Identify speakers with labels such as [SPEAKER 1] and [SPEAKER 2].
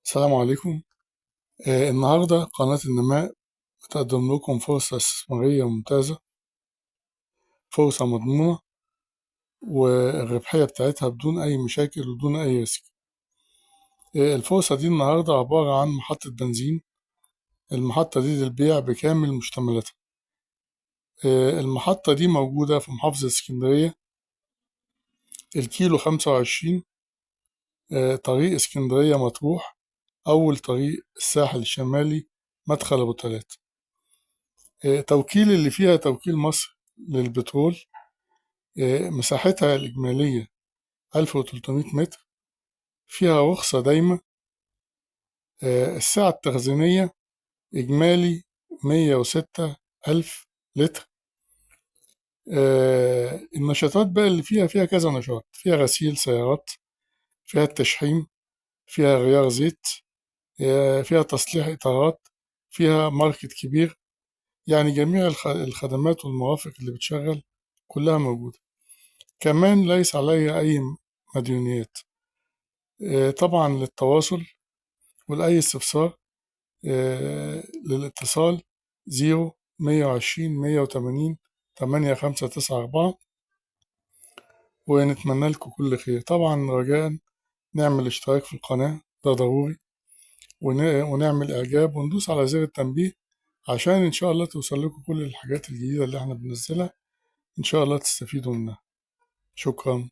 [SPEAKER 1] السلام عليكم. النهاردة قناة النماء بتقدم لكم فرصة استثمارية ممتازة، فرصة مضمونة والربحية بتاعتها بدون أي مشاكل وبدون أي ريسك. الفرصة دي النهاردة عبارة عن محطة بنزين. المحطة دي للبيع بكامل مشتملاتها. المحطة دي موجودة في محافظة اسكندرية، الكيلو 25، طريق اسكندرية مطروح، أول طريق الساحل الشمالي، مدخل أبو تلات. توكيل اللي فيها توكيل مصر للبترول. مساحتها الإجمالية 1300 متر، فيها رخصة دايمة. السعة التخزينية إجمالي 106 ألف لتر. النشاطات بقى اللي فيها كذا نشاط، فيها غسيل سيارات، فيها التشحيم، فيها غيار زيت، فيها تصليح إطارات، فيها ماركت كبير. يعني جميع الخدمات والمرافق اللي بتشغل كلها موجودة. كمان ليس عليها أي مديونيات. طبعا للتواصل ولأي استفسار للاتصال 0 120 180 8594. ونتمنى لكم كل خير. طبعا رجاء نعمل اشتراك في القناة، ده ضروري، ونعمل إعجاب وندوس على زر التنبيه عشان إن شاء الله توصل لكم كل الحاجات الجديدة اللي احنا بننزلها، إن شاء الله تستفيدوا منها. شكرا.